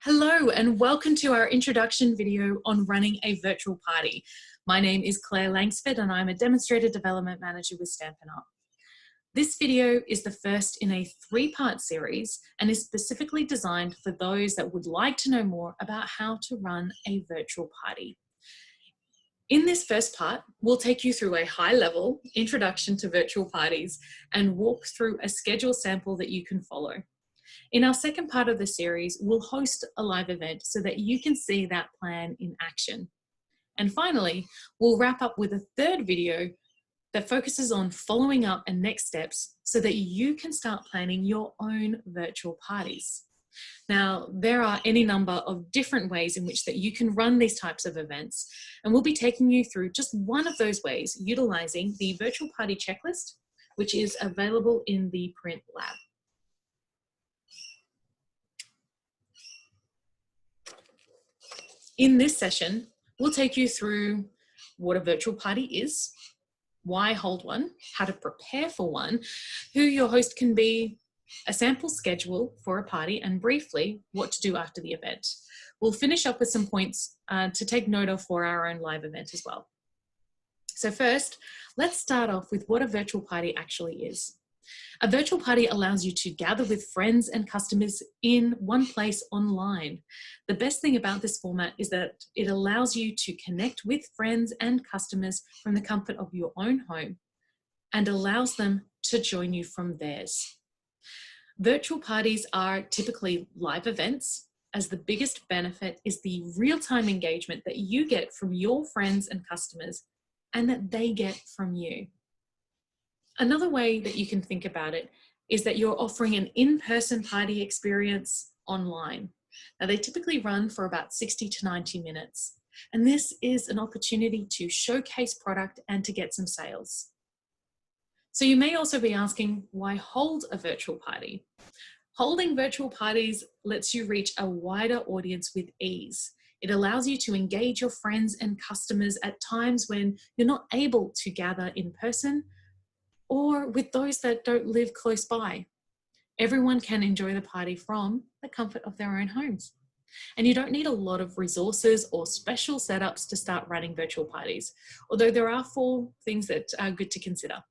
Hello and welcome to our introduction video on running a virtual party. My name is Claire Langsford and I'm a Demonstrator Development Manager with Stampin' Up! This video is the first in a three-part series and is specifically designed for those that would like to know more about how to run a virtual party. In this first part, we'll take you through a high-level introduction to virtual parties and walk through a schedule sample that you can follow. In our second part of the series, we'll host a live event so that you can see that plan in action. And finally, we'll wrap up with a third video that focuses on following up and next steps so that you can start planning your own virtual parties. Now, there are any number of different ways in which that you can run these types of events, and we'll be taking you through just one of those ways, utilizing the virtual party checklist, which is available in the Print Lab. In this session, we'll take you through what a virtual party is, why hold one, how to prepare for one, who your host can be, a sample schedule for a party, and briefly, what to do after the event. We'll finish up with some points to take note of for our own live event as well. So first, let's start off with what a virtual party actually is. A virtual party allows you to gather with friends and customers in one place online. The best thing about this format is that it allows you to connect with friends and customers from the comfort of your own home and allows them to join you from theirs. Virtual parties are typically live events, as the biggest benefit is the real-time engagement that you get from your friends and customers and that they get from you. Another way that you can think about it is that you're offering an in-person party experience online. Now, they typically run for about 60 to 90 minutes, and this is an opportunity to showcase product and to get some sales. So you may also be asking, why hold a virtual party? Holding virtual parties lets you reach a wider audience with ease. It allows you to engage your friends and customers at times when you're not able to gather in person, or with those that don't live close by. Everyone can enjoy the party from the comfort of their own homes. And you don't need a lot of resources or special setups to start running virtual parties, although there are 4 things that are good to consider: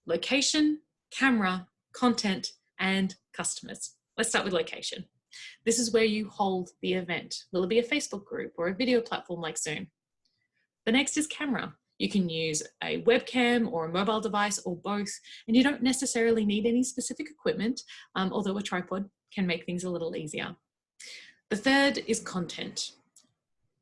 location, camera, content, and customers. Let's start with location. This is where you hold the event. Will it be a Facebook group or a video platform like Zoom? The next is camera. You can use a webcam or a mobile device or both, and you don't necessarily need any specific equipment, although a tripod can make things a little easier. The third is content.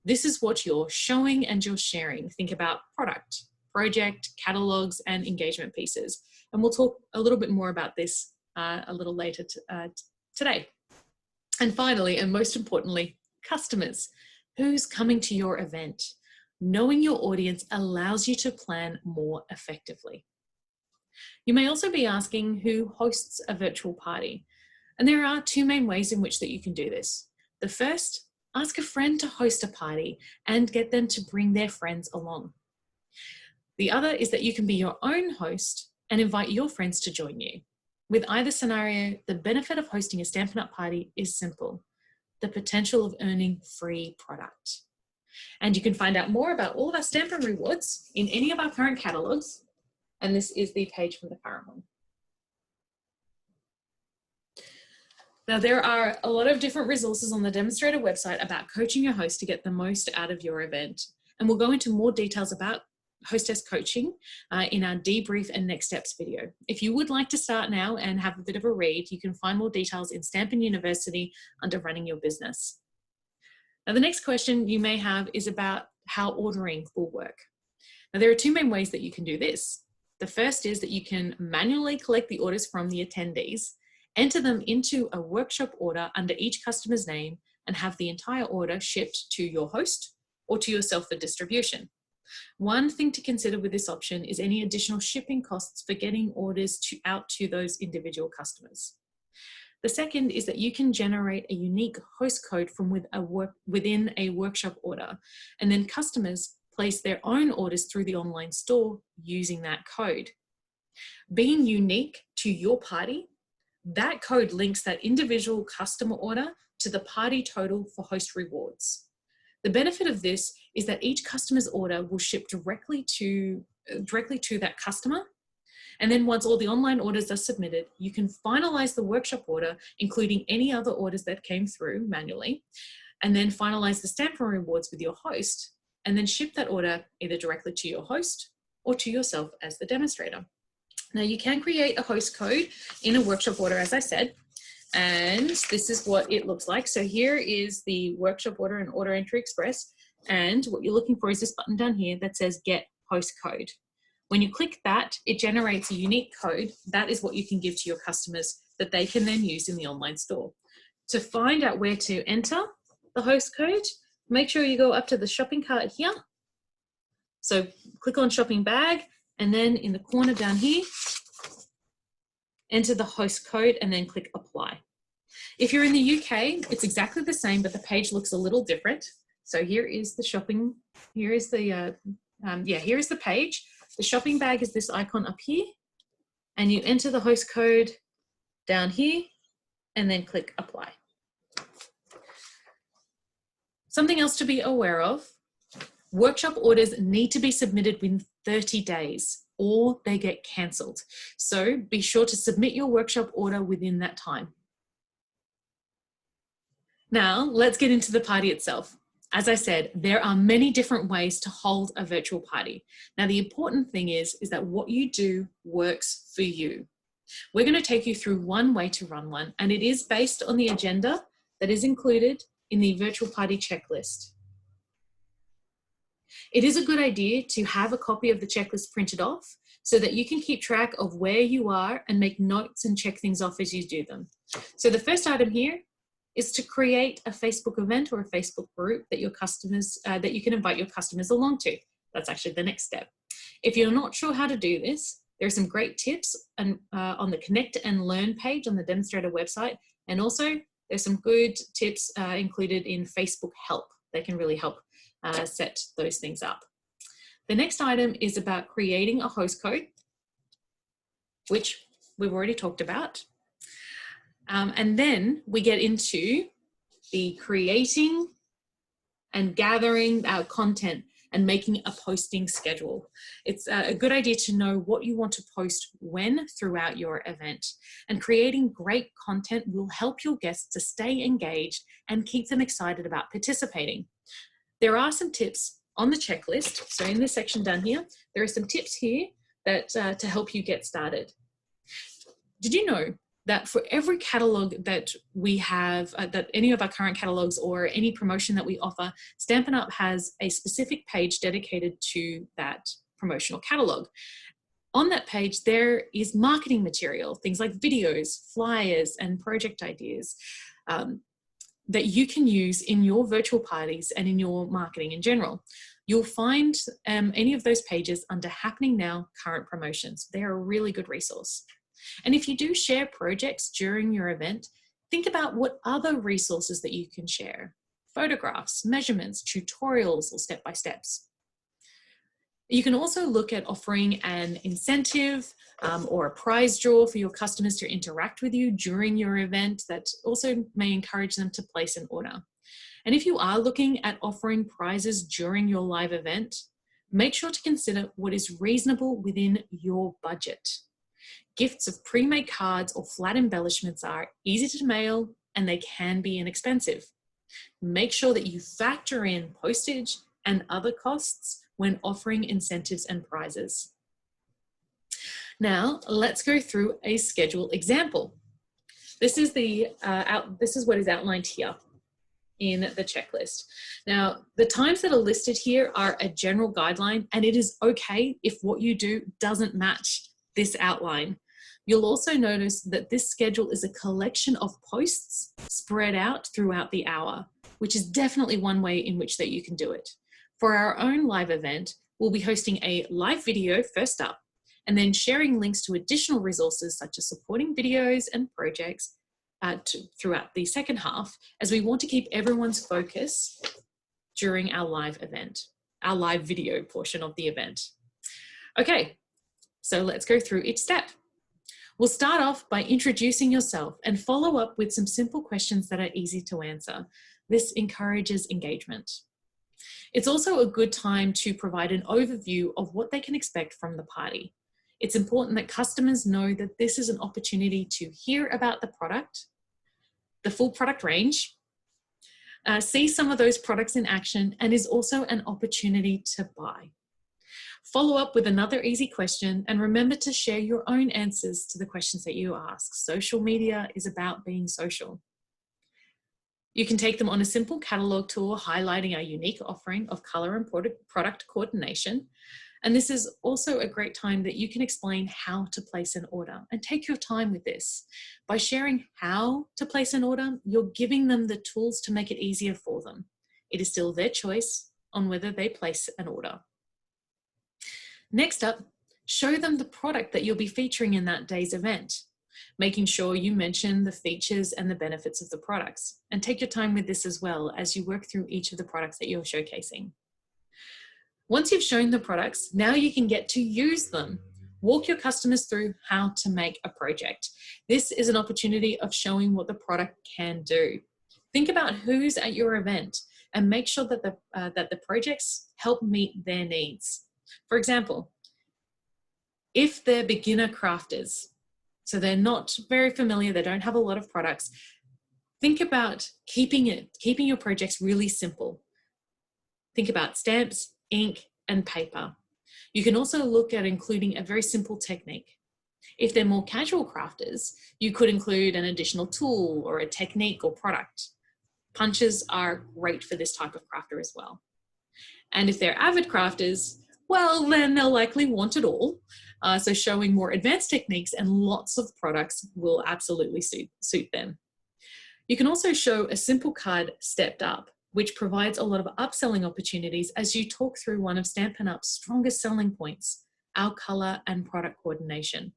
This is what you're showing and you're sharing. Think about product, project, catalogs, and engagement pieces. And we'll talk a little bit more about this a little later today. And finally, and most importantly, customers. Who's coming to your event? Knowing your audience allows you to plan more effectively. You may also be asking who hosts a virtual party. And there are 2 main ways in which that you can do this. The first, ask a friend to host a party and get them to bring their friends along. The other is that you can be your own host and invite your friends to join you. With either scenario, the benefit of hosting a Stampin' Up! Party is simple: the potential of earning free product. And you can find out more about all of our Stampin' rewards in any of our current catalogs. And this is the page from the current one. Now, there are a lot of different resources on the Demonstrator website about coaching your host to get the most out of your event. And we'll go into more details about hostess coaching in our debrief and next steps video. If you would like to start now and have a bit of a read, you can find more details in Stampin' University under Running Your Business. Now, the next question you may have is about how ordering will work. Now, there are 2 main ways that you can do this. The first is that you can manually collect the orders from the attendees, enter them into a workshop order under each customer's name, and have the entire order shipped to your host or to yourself for distribution. One thing to consider with this option is any additional shipping costs for getting orders out to those individual customers. The second is that you can generate a unique host code from within a workshop order, and then customers place their own orders through the online store using that code. Being unique to your party That code links that individual customer order to the party total for host rewards. The benefit of this is that each customer's order will ship directly to that customer. And then once all the online orders are submitted, you can finalize the workshop order, including any other orders that came through manually, and then finalize the stamp and rewards with your host, and then ship that order either directly to your host or to yourself as the demonstrator. Now you can create a host code in a workshop order, as I said, and this is what it looks like. So here is the workshop order in Order Entry Express, and what you're looking for is this button down here that says Get Host Code. When you click that, it generates a unique code. That is what you can give to your customers that they can then use in the online store. To find out where to enter the host code, make sure you go up to the shopping cart here. So click on shopping bag, and then in the corner down here, enter the host code and then click apply. If you're in the UK, it's exactly the same, but the page looks a little different. So here is the shopping, here is the, here is the page. The shopping bag is this icon up here, and you enter the host code down here and then click apply. Something else to be aware of, workshop orders need to be submitted within 30 days or they get cancelled. So be sure to submit your workshop order within that time. Now let's get into the party itself. As I said, there are many different ways to hold a virtual party. Now, the important thing is that what you do works for you. We're going to take you through one way to run one, and it is based on the agenda that is included in the virtual party checklist. It is a good idea to have a copy of the checklist printed off so that you can keep track of where you are and make notes and check things off as you do them. So the first item here is to create a Facebook event or a Facebook group that your customers, that you can invite your customers along to. That's actually the next step. If you're not sure how to do this, there are some great tips on the Connect and Learn page on the demonstrator website. And also there's some good tips included in Facebook Help. They can really help set those things up. The next item is about creating a host code, which we've already talked about. And then we get into the creating and gathering our content and making a posting schedule. It's a good idea to know what you want to post when throughout your event. And creating great content will help your guests to stay engaged and keep them excited about participating. There are some tips on the checklist. So in this section down here, there are some tips here that to help you get started. Did you know that for every catalog that we have, that any of our current catalogs or any promotion that we offer, Stampin' Up! Has a specific page dedicated to that promotional catalog. On that page, there is marketing material, things like videos, flyers, and project ideas that you can use in your virtual parties and in your marketing in general. You'll find any of those pages under Happening Now Current Promotions. They're a really good resource. And if you do share projects during your event, think about what other resources that you can share. Photographs, measurements, tutorials, or step-by-steps. You can also look at offering an incentive or a prize draw for your customers to interact with you during your event that also may encourage them to place an order. And if you are looking at offering prizes during your live event, make sure to consider what is reasonable within your budget. Gifts of pre-made cards or flat embellishments are easy to mail and they can be inexpensive. Make sure that you factor in postage and other costs when offering incentives and prizes. Now, let's go through a schedule example. This is what is outlined here in the checklist. Now, the times that are listed here are a general guideline, and it is okay if what you do doesn't match this outline. You'll also notice that this schedule is a collection of posts spread out throughout the hour, which is definitely one way in which that you can do it. For our own live event, we'll be hosting a live video first up, and then sharing links to additional resources such as supporting videos and projects throughout the second half, as we want to keep everyone's focus during our live event, our live video portion of the event. Okay, so let's go through each step. We'll start off by introducing yourself and follow up with some simple questions that are easy to answer. This encourages engagement. It's also a good time to provide an overview of what they can expect from the party. It's important that customers know that this is an opportunity to hear about the product, the full product range, see some of those products in action, and is also an opportunity to buy. Follow up with another easy question and remember to share your own answers to the questions that you ask. Social media is about being social. You can take them on a simple catalog tour highlighting our unique offering of color and product coordination. And this is also a great time that you can explain how to place an order, and take your time with this. By sharing how to place an order, you're giving them the tools to make it easier for them. It is still their choice on whether they place an order. Next up, show them the product that you'll be featuring in that day's event, making sure you mention the features and the benefits of the products. And take your time with this as well as you work through each of the products that you're showcasing. Once you've shown the products, now you can get to use them. Walk your customers through how to make a project. This is an opportunity of showing what the product can do. Think about who's at your event and make sure that the projects help meet their needs. For example, if they're beginner crafters, so they're not very familiar, they don't have a lot of products, think about keeping your projects really simple. Think about stamps, ink, and paper. You can also look at including a very simple technique. If they're more casual crafters, you could include an additional tool or a technique or product. Punches are great for this type of crafter as well. And if they're avid crafters, well, then they'll likely want it all. So showing more advanced techniques and lots of products will absolutely suit them. You can also show a simple card stepped up, which provides a lot of upselling opportunities as you talk through one of Stampin' Up's strongest selling points, our color and product coordination.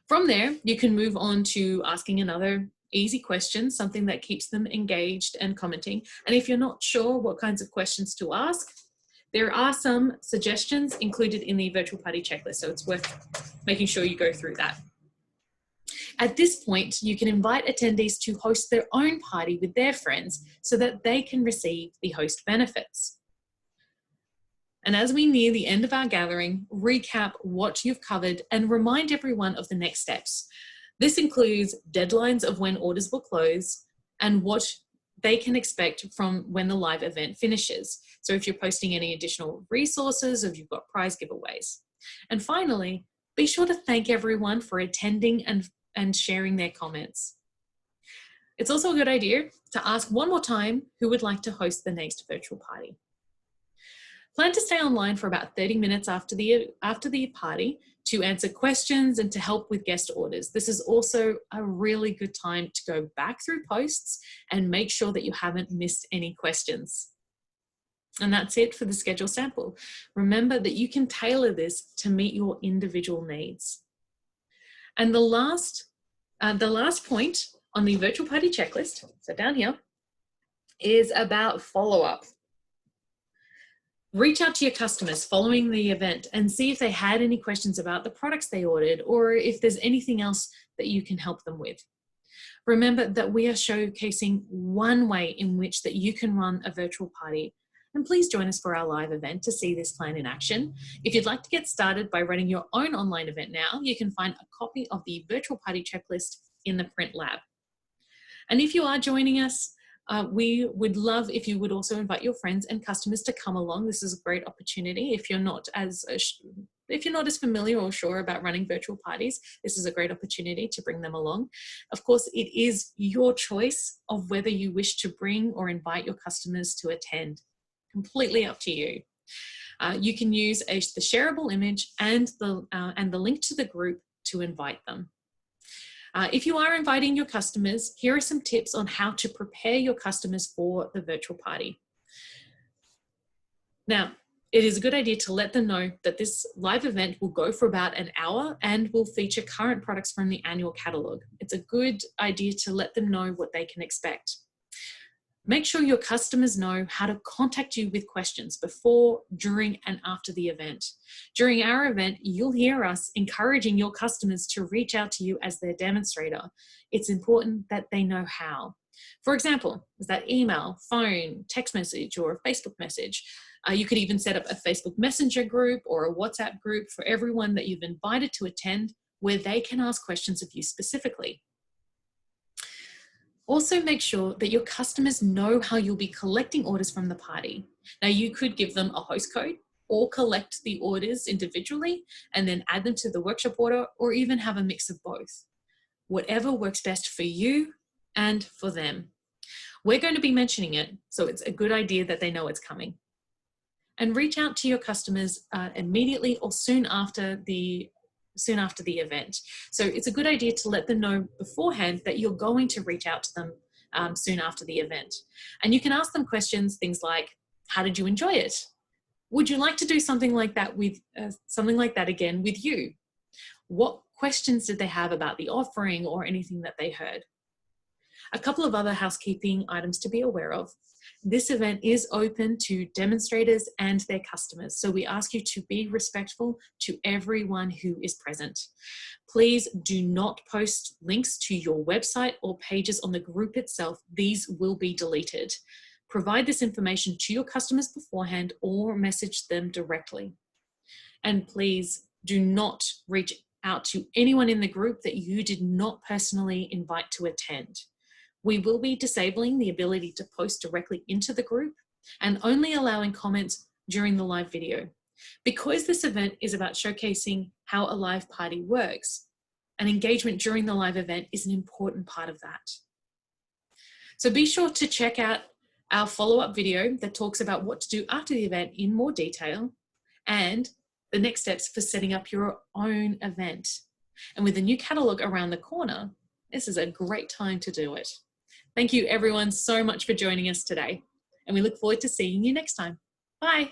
From there, you can move on to asking another easy question, something that keeps them engaged and commenting. And if you're not sure what kinds of questions to ask, there are some suggestions included in the virtual party checklist, so it's worth making sure you go through that. At this point, you can invite attendees to host their own party with their friends so that they can receive the host benefits. And as we near the end of our gathering, recap what you've covered and remind everyone of the next steps. This includes deadlines of when orders will close and what they can expect from when the live event finishes. So if you're posting any additional resources, or if you've got prize giveaways. And finally, be sure to thank everyone for attending and sharing their comments. It's also a good idea to ask one more time who would like to host the next virtual party. Plan to stay online for about 30 minutes after the party to answer questions and to help with guest orders. This is also a really good time to go back through posts and make sure that you haven't missed any questions. And that's it for the schedule sample. Remember that you can tailor this to meet your individual needs. And the last point on the virtual party checklist, so down here, is about follow-up. Reach out to your customers following the event and see if they had any questions about the products they ordered or if there's anything else that you can help them with. Remember that we are showcasing one way in which that you can run a virtual party. And please join us for our live event to see this plan in action. If you'd like to get started by running your own online event now, you can find a copy of the virtual party checklist in the Print Lab. And if you are joining us, we would love if you would also invite your friends and customers to come along. This is a great opportunity. If you're not as familiar or sure about running virtual parties, this is a great opportunity to bring them along. Of course, it is your choice of whether you wish to bring or invite your customers to attend. Completely up to you. You can use the shareable image and the link to the group to invite them. If you are inviting your customers, here are some tips on how to prepare your customers for the virtual party. Now, it is a good idea to let them know that this live event will go for about an hour and will feature current products from the annual catalogue. It's a good idea to let them know what they can expect. Make sure your customers know how to contact you with questions before, during, and after the event. During our event, you'll hear us encouraging your customers to reach out to you as their demonstrator. It's important that they know how. For example, is that email, phone, text message, or a Facebook message. You could even set up a Facebook Messenger group or a WhatsApp group for everyone that you've invited to attend, where they can ask questions of you specifically. Also, make sure that your customers know how you'll be collecting orders from the party. Now, you could give them a host code or collect the orders individually and then add them to the workshop order, or even have a mix of both. Whatever works best for you and for them. We're going to be mentioning it, so it's a good idea that they know it's coming. And reach out to your customers immediately or soon after the event. So it's a good idea to let them know beforehand that you're going to reach out to them soon after the event. And you can ask them questions, things like, how did you enjoy it? Would you like to do something like that again with you? What questions did they have about the offering or anything that they heard? A couple of other housekeeping items to be aware of. This event is open to demonstrators and their customers, so we ask you to be respectful to everyone who is present. Please do not post links to your website or pages on the group itself. These will be deleted. Provide this information to your customers beforehand or message them directly. And please do not reach out to anyone in the group that you did not personally invite to attend. We will be disabling the ability to post directly into the group and only allowing comments during the live video. Because this event is about showcasing how a live party works, and engagement during the live event is an important part of that. So be sure to check out our follow-up video that talks about what to do after the event in more detail and the next steps for setting up your own event. And with the new catalog around the corner, this is a great time to do it. Thank you everyone so much for joining us today, and we look forward to seeing you next time. Bye.